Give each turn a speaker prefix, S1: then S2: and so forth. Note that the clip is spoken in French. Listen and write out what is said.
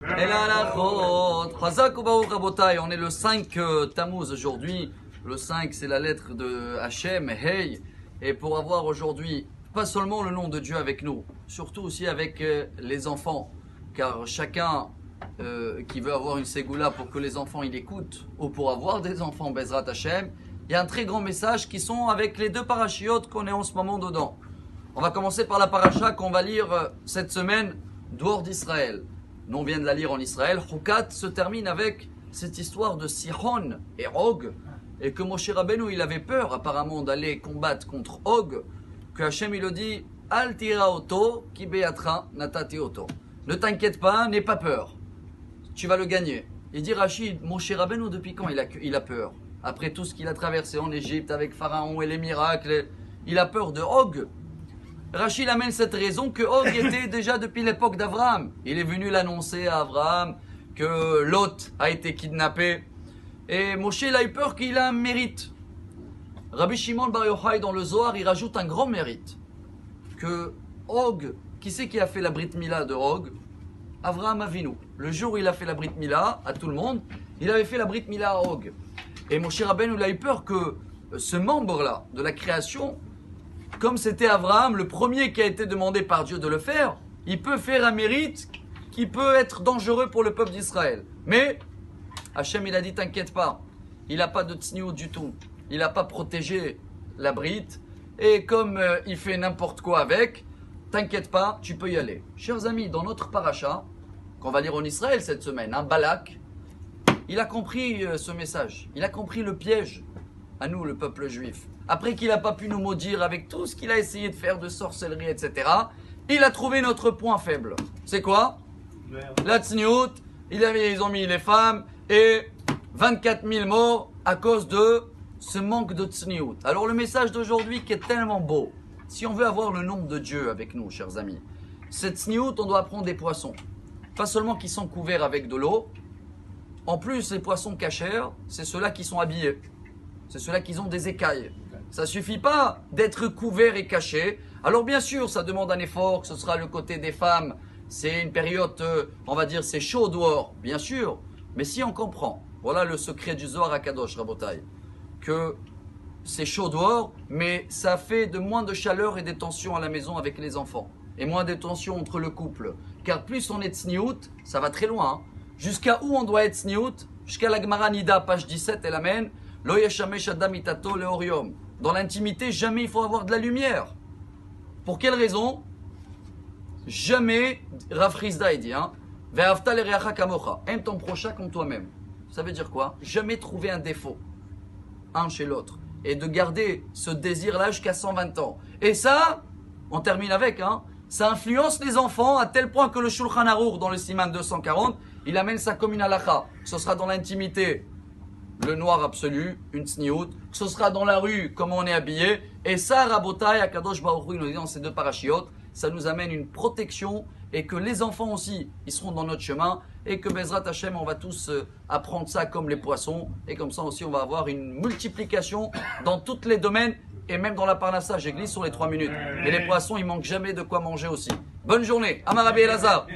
S1: Et là, la faute. Chazak ou Baruch Rabotai, on est le 5 Tammuz aujourd'hui. Le 5, c'est la lettre de Hachem, Hey. Et pour avoir aujourd'hui, pas seulement le nom de Dieu avec nous, surtout aussi avec les enfants. Car chacun qui veut avoir une ségoula pour que les enfants ils écoutent, ou pour avoir des enfants, Bezrat Hachem, il y a un très grand message qui sont avec les deux parachiotes qu'on est en ce moment dedans. On va commencer par la paracha qu'on va lire cette semaine, dehors d'Israël. Nous, on vient de la lire en Israël. Chukat se termine avec cette histoire de Sihon et Og, et que Moshe Rabbeinu, il avait peur apparemment d'aller combattre contre Og, que Hachem il le dit, Al tira oto, ki beatra natati oto. Ne t'inquiète pas, n'aie pas peur, tu vas le gagner. Il dit Rachid, Moshe Rabbeinu, depuis quand il a peur? Après tout ce qu'il a traversé en Égypte avec Pharaon et les miracles, il a peur de Og. Rachid amène cette raison que Og était déjà depuis l'époque d'Abraham. Il est venu l'annoncer à Abraham que Lot a été kidnappé. Et Moshe il a eu peur qu'il a un mérite. Rabbi Shimon Bar Yochai dans le Zohar, il rajoute un grand mérite. Que Og, qui c'est qui a fait la Brit Mila de Og? Avraham Avinu. Le jour où il a fait la Brit Mila à tout le monde, il avait fait la Brit Mila à Og. Et Moshe Rabbeinu il a eu peur que ce membre-là de la création, comme c'était Abraham, le premier qui a été demandé par Dieu de le faire, il peut faire un mérite qui peut être dangereux pour le peuple d'Israël. Mais Hachem, il a dit, t'inquiète pas, il n'a pas de tsniout du tout. Il n'a pas protégé la brite. Et comme il fait n'importe quoi avec, t'inquiète pas, tu peux y aller. Chers amis, dans notre paracha, qu'on va lire en Israël cette semaine, Balak, il a compris ce message. Il a compris le piège à nous, le peuple juif. Après qu'il n'a pas pu nous maudire avec tout ce qu'il a essayé de faire de sorcellerie, etc., il a trouvé notre point faible. C'est quoi? La tsniout. Ils ont mis les femmes et 24 000 morts à cause de ce manque de tsniout. Alors le message d'aujourd'hui qui est tellement beau, si on veut avoir le nom de Dieu avec nous, chers amis, cette tsniout, on doit prendre des poissons. Pas seulement qui sont couverts avec de l'eau. En plus, les poissons cachers, c'est ceux-là qui sont habillés. C'est ceux-là qui ont des écailles. Ça suffit pas d'être couvert et caché. Alors bien sûr, ça demande un effort, que ce sera le côté des femmes. C'est une période, on va dire, c'est chaud dehors, bien sûr. Mais si on comprend, voilà le secret du Zohar HaKadosh, Rabotai, que c'est chaud dehors, mais ça fait de moins de chaleur et des tensions à la maison avec les enfants. Et moins de tensions entre le couple. Car plus on est tsniout, ça va très loin. Hein. Jusqu'à où on doit être tsniout? Jusqu'à la Gemara Nida, page 17, elle amène Lo yeshamesh adam itato leorium. Dans l'intimité, jamais il faut avoir de la lumière. Pour quelle raison? Jamais, Rav Chizda dit, Ve'afta l'ereacha kamocha, aime ton prochain comme toi-même. Ça veut dire quoi? Jamais trouver un défaut, un chez l'autre. Et de garder ce désir-là jusqu'à 120 ans. Et ça, on termine avec, ça influence les enfants à tel point que le Shulchan Aruch, dans le Siman 240, il amène ça comme une halakha. Ce sera dans l'intimité, le noir absolu, une tsniout, que ce sera dans la rue, comme on est habillé. Et ça, Rabotai, Akadosh Baruch Hu, il nous dit dans ces deux parachiotes, ça nous amène une protection et que les enfants aussi, ils seront dans notre chemin et que Bezrat Hashem, on va tous apprendre ça comme les poissons et comme ça aussi, on va avoir une multiplication dans tous les domaines et même dans la parnassa. Je glisse sur les 3 minutes. Et les poissons, ils manquent jamais de quoi manger aussi. Bonne journée. Amar Rabbi Elazar.